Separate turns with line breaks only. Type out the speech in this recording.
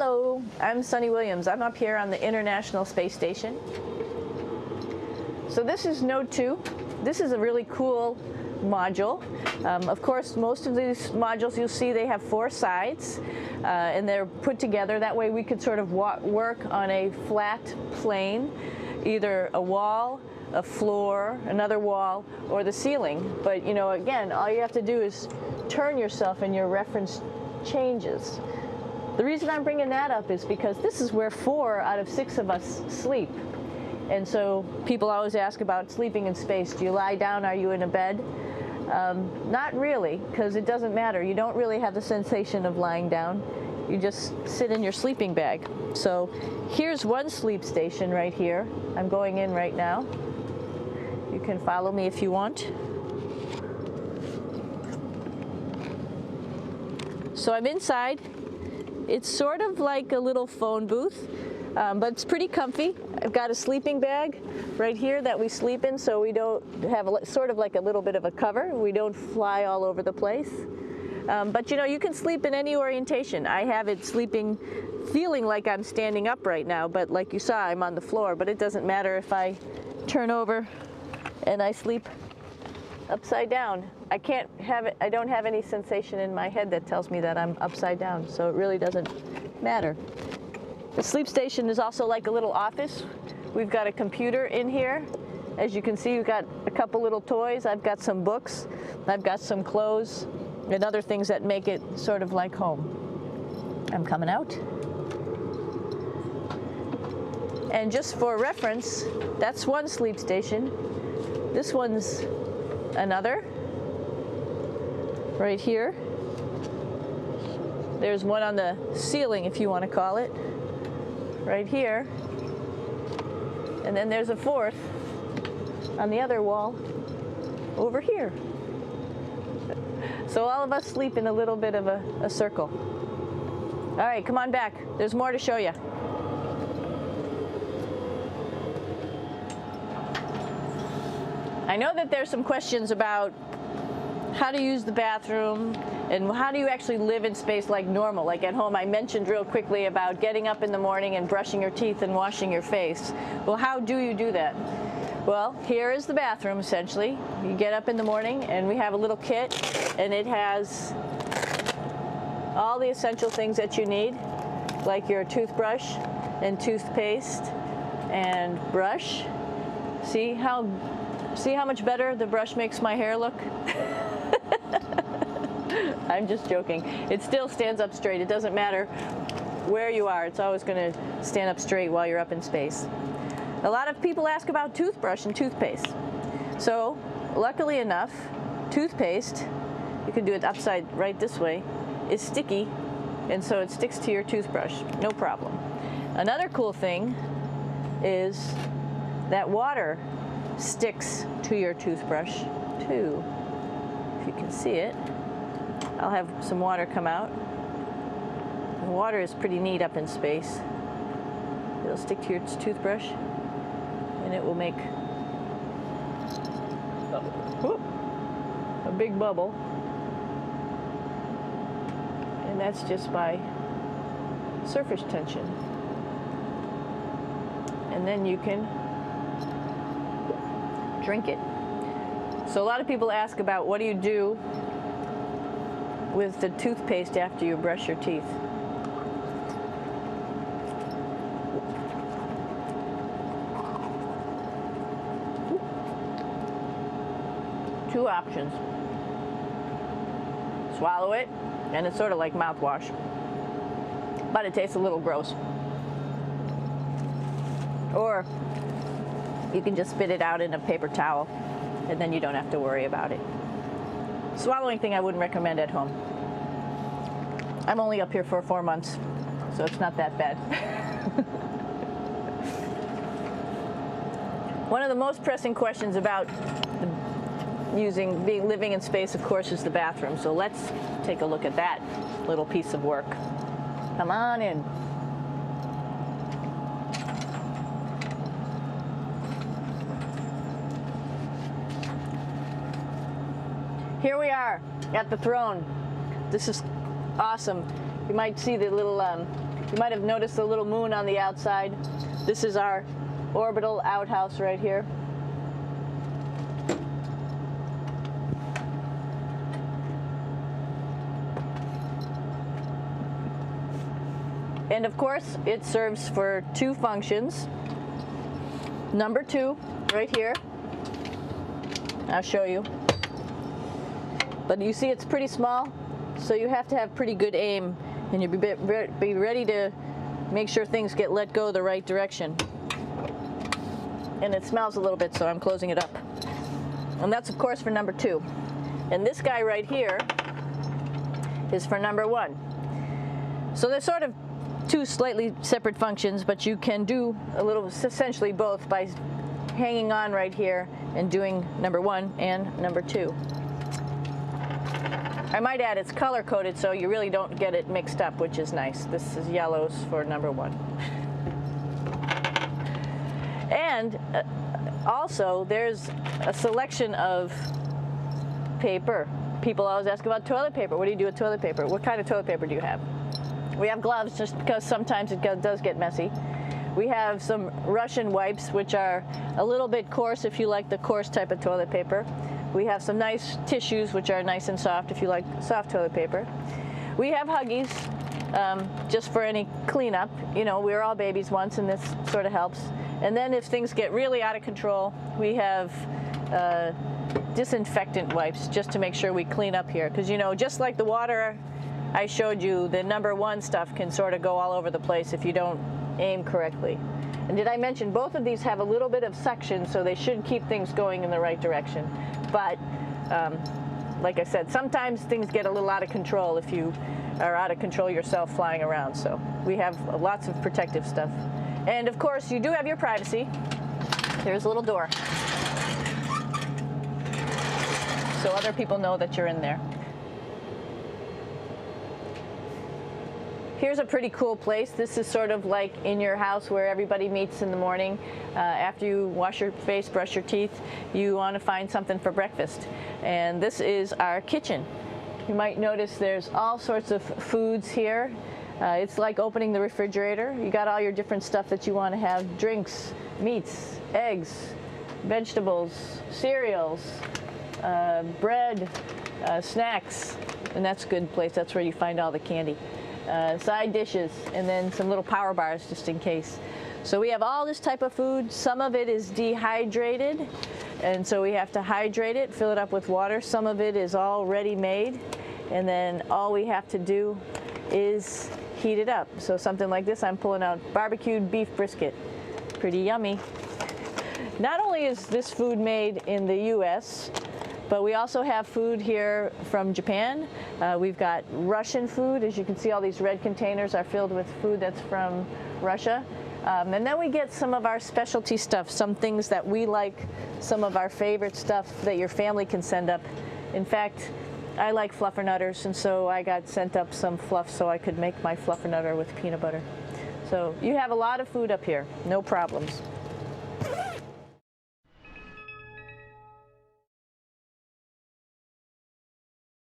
Hello, I'm Suni Williams. I'm up here on the International Space Station. So this is Node 2. This is a really cool module. Of course, most of these modules you'll see they have 4 sides and they're put together. That way we could sort of work on a flat plane, either a wall, a floor, another wall, or the ceiling. But you know, again, all you have to do is turn yourself and your reference changes. The reason I'm bringing that up is because this is where 4 out of 6 of us sleep. And so people always ask about sleeping in space. Do you lie down? Are you in a bed? Not really, because it doesn't matter. You don't really have the sensation of lying down. You just sit in your sleeping bag. So here's one sleep station right here. I'm going in right now. You can follow me if you want. So I'm inside. It's sort of like a little phone booth, but it's pretty comfy. I've got a sleeping bag right here that we sleep in, so we don't have sort of like a little bit of a cover. We don't fly all over the place. But you know, you can sleep in any orientation. I have it sleeping, feeling like I'm standing up right now, but like you saw, I'm on the floor. But it doesn't matter if I turn over and I sleep upside down. I can't have it, I don't have any sensation in my head that tells me that I'm upside down, so it really doesn't matter. The sleep station is also like a little office. We've got a computer in here. As you can see, we've got a couple little toys. I've got some books. I've got some clothes and other things that make it sort of like home. I'm coming out. And just for reference, that's one sleep station. This one's another. Right here. There's one on the ceiling, if you want to call it. Right here. And then there's a 4th on the other wall over here. So all of us sleep in a little bit of a circle. All right, come on back. There's more to show you. I know that there's some questions about how to use the bathroom and how do you actually live in space like normal, like at home. I mentioned real quickly about getting up in the morning and brushing your teeth and washing your face. Well, how do you do that? Well, here is the bathroom essentially. You get up in the morning and we have a little kit and it has all the essential things that you need, like your toothbrush and toothpaste and brush. See how much better the brush makes my hair look? I'm just joking. It still stands up straight. It doesn't matter where you are. It's always going to stand up straight while you're up in space. A lot of people ask about toothbrush and toothpaste. So, luckily enough, toothpaste, you can do it upside right this way, is sticky, and so it sticks to your toothbrush. No problem. Another cool thing is that water sticks to your toothbrush too. If you can see it, I'll have some water come out. The water is pretty neat up in space. It'll stick to your toothbrush and it will make a big bubble. And that's just by surface tension. And then you can drink it. So a lot of people ask about what do you do with the toothpaste after you brush your teeth. Two options. Swallow it, and it's sort of like mouthwash, but it tastes a little gross. Or you can just spit it out in a paper towel, and then you don't have to worry about it. Swallowing thing I wouldn't recommend at home. I'm only up here for 4 months, so it's not that bad. One of the most pressing questions about living in space, of course, is the bathroom. So let's take a look at that little piece of work. Come on in. Here we are at the throne. This is awesome. You might see the little You might have noticed the little moon on the outside. This is our orbital outhouse right here. And of course, it serves for two functions. Number 2, right here. I'll show you. But you see it's pretty small, so you have to have pretty good aim, and you'll be ready to make sure things get let go the right direction. And it smells a little bit, so I'm closing it up. And that's of course for number 2. And this guy right here is for number 1. So they're sort of two slightly separate functions, but you can do a little, essentially both, by hanging on right here and doing number 1 and number 2. I might add it's color coded, so you really don't get it mixed up, which is nice. This is yellows for number 1. And also there's a selection of paper. People always ask about toilet paper. What do you do with toilet paper? What kind of toilet paper do you have? We have gloves, just because sometimes it does get messy. We have some Russian wipes, which are a little bit coarse if you like the coarse type of toilet paper. We have some nice tissues, which are nice and soft if you like soft toilet paper. We have Huggies, just for any cleanup. You know, we were all babies once, and this sort of helps. And then if things get really out of control, we have disinfectant wipes, just to make sure we clean up here. Because, you know, just like the water I showed you, the number 1 stuff can sort of go all over the place if you don't aim correctly. And did I mention both of these have a little bit of suction, so they should keep things going in the right direction. But like I said, sometimes things get a little out of control if you are out of control yourself flying around. So we have lots of protective stuff. And of course, you do have your privacy. There's a little door, so other people know that you're in there. Here's a pretty cool place. This is sort of like in your house where everybody meets in the morning. After you wash your face, brush your teeth, you want to find something for breakfast. And this is our kitchen. You might notice there's all sorts of foods here. It's like opening the refrigerator. You got all your different stuff that you want to have: drinks, meats, eggs, vegetables, cereals, bread, snacks. And that's a good place. That's where you find all the candy. Side dishes, and then some little power bars just in case. So we have all this type of food. Some of it is dehydrated, and so we have to hydrate it, fill it up with water. Some of it is already made, and then all we have to do is heat it up. So something like this, I'm pulling out barbecued beef brisket. Pretty yummy. Not only is this food made in the US, but we also have food here from Japan. We've got Russian food. As you can see, all these red containers are filled with food that's from Russia. And then we get some of our specialty stuff, some things that we like, some of our favorite stuff that your family can send up. In fact, I like fluffernutters, and so I got sent up some fluff so I could make my fluffernutter with peanut butter. So you have a lot of food up here, no problems.